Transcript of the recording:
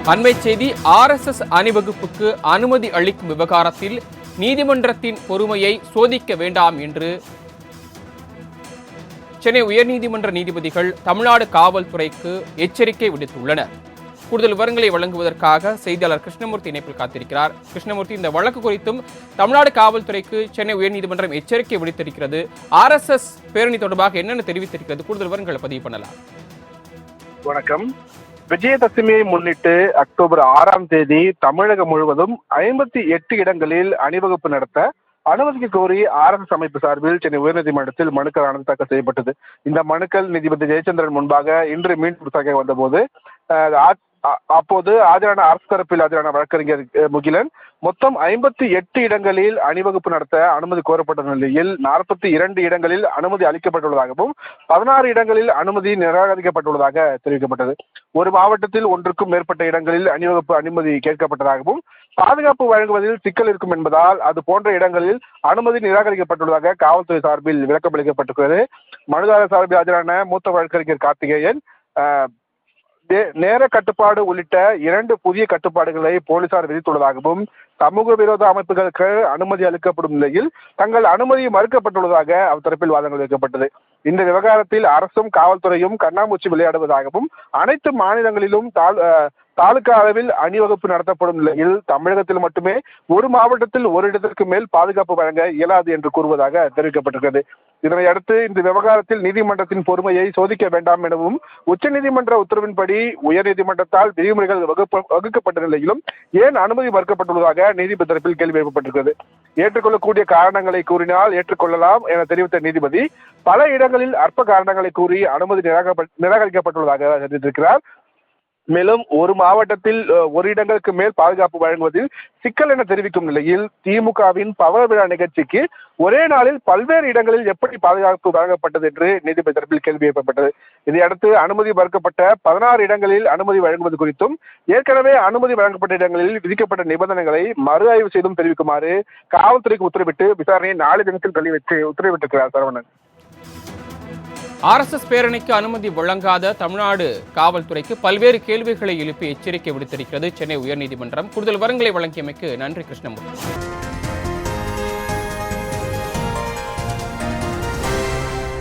அண்மை செய்தி. RSS அணிவகுப்புக்கு அனுமதி அளிக்கும் விவகாரத்தில் நீதிமன்றத்தின் பொறுமையை சோதிக்க வேண்டாம் என்று சென்னை உயர்நீதிமன்ற நீதிபதிகள் தமிழ்நாடு காவல்துறைக்கு எச்சரிக்கை விடுத்துள்ளனர். கூடுதல் விவரங்களை வழங்குவதற்காக செய்தியாளர் கிருஷ்ணமூர்த்தி இணைப்பில் காத்திருக்கிறார். கிருஷ்ணமூர்த்தி, இந்த வழக்கு குறித்தும் தமிழ்நாடு காவல்துறைக்கு சென்னை உயர்நீதிமன்றம் எச்சரிக்கை விடுத்திருக்கிறது. RSS பேரணி தொடர்பாக என்னென்ன தெரிவித்திருக்கிறது? கூடுதல் விவரங்களை பதிவு பண்ணலாம். வணக்கம். விஜயதசமியை முன்னிட்டு அக்டோபர் 6ஆம் தேதி தமிழகம் முழுவதும் 58 இடங்களில் அணிவகுப்பு நடத்த அனுமதிக்க கோரி RSS அமைப்பு சார்பில் சென்னை உயர்நீதிமன்றத்தில் மனுக்கள் தாக்கல் செய்யப்பட்டது. இந்த மனுக்கள் நீதிபதி ஜெயச்சந்திரன் முன்பாக இன்று மீண்டும் விசாரிக்க வந்தபோது அப்போது ஆஜரான அரசு தரப்பில் ஆஜரான வழக்கறிஞர் முகிலன் மொத்தம் 58 இடங்களில் அணிவகுப்பு நடத்த அனுமதி கோரப்பட்ட நிலையில் 42 இடங்களில் அனுமதி அளிக்கப்பட்டுள்ளதாகவும் 16 இடங்களில் அனுமதி நிராகரிக்கப்பட்டுள்ளதாக தெரிவிக்கப்பட்டது. ஒரு மாவட்டத்தில் ஒன்றுக்கும் மேற்பட்ட இடங்களில் அணிவகுப்பு அனுமதி கேட்கப்பட்டதாகவும் பாதுகாப்பு வழங்குவதில் சிக்கல் இருக்கும் என்பதால் அது போன்ற இடங்களில் அனுமதி நிராகரிக்கப்பட்டுள்ளதாக காவல்துறை சார்பில் விளக்கம் அளிக்கப்பட்டிருக்கிறது. மனுதாரர் சார்பில் ஆஜரான மூத்த வழக்கறிஞர் கார்த்திகேயன் நேர கட்டுப்பாடு உள்ளிட்ட 2 புதிய கட்டுப்பாடுகளை போலீசார் விதித்துள்ளதாகவும் சமூக விரோத அமைப்புகளுக்கு அனுமதி அளிக்கப்படும் நிலையில் தங்கள் அனுமதி மறுக்கப்பட்டுள்ளதாக அவர் தரப்பில் வாதங்கள் வைக்கப்பட்டது. இந்த விவகாரத்தில் அரசும் காவல்துறையும் கண்ணாமூச்சி விளையாடுவதாகவும் அனைத்து மாநிலங்களிலும் தாலுகா அளவில் அணிவகுப்பு நடத்தப்படும் நிலையில் தமிழகத்தில் மட்டுமே ஒரு மாவட்டத்தில் ஒரு இடத்திற்கு மேல் பாதுகாப்பு வழங்க இயலாது என்று கூறுவதாக தெரிவிக்கப்பட்டிருக்கிறது. இதனை அடுத்து இந்த விவகாரத்தில் நீதிமன்றத்தின் பொறுமையை சோதிக்க வேண்டாம் எனவும் உச்சநீதிமன்ற உத்தரவின்படி உயர்நீதிமன்றத்தால் விதிமுறைகள் வகுக்கப்பட்ட நிலையிலும் ஏன் அனுமதி மறுக்கப்பட்டுள்ளதாக நீதிபதி தரப்பில் கேள்வி எழுப்பப்பட்டிருக்கிறது. ஏற்றுக்கொள்ளக்கூடிய காரணங்களை கூறினால் ஏற்றுக்கொள்ளலாம் என தெரிவித்த நீதிபதி பல இடங்களில் அற்ப காரணங்களை கூறி அனுமதி நிராகரிக்கப்பட்டுள்ளதாக தெரிவித்திருக்கிறார். மேலும் ஒரு மாவட்டத்தில் ஒரு இடங்களுக்கு மேல் பாதுகாப்பு வழங்குவதில் சிக்கல் என தெரிவிக்கும் நிலையில் திமுகவின் பவர் விழா நிகழ்ச்சிக்கு ஒரே நாளில் பல்வேறு இடங்களில் எப்படி பாதுகாப்பு வழங்கப்பட்டது என்று நீதிபதி தரப்பில் கேள்வி எழுப்பப்பட்டது. இதையடுத்து அனுமதி மறுக்கப்பட்ட 16 இடங்களில் அனுமதி வழங்குவது குறித்தும் ஏற்கனவே அனுமதி வழங்கப்பட்ட இடங்களில் விதிக்கப்பட்ட நிபந்தனைகளை மறு ஆய்வு செய்தும் தெரிவிக்குமாறு காவல்துறைக்கு உத்தரவிட்டு விசாரணையை 4 தினத்தில் தள்ளி வைத்து உத்தரவிட்டிருக்கிறார் சரவணன். RSS பேரணிக்கு அனுமதி வழங்காத தமிழ்நாடு காவல்துறைக்கு பல்வேறு கேள்விகளை எழுப்பி எச்சரிக்கை விடுத்திருக்கிறது சென்னை உயர்நீதிமன்றம். கூடுதல் விவரங்களை வழங்கியமைக்கு நன்றி கிருஷ்ணமூர்த்தி.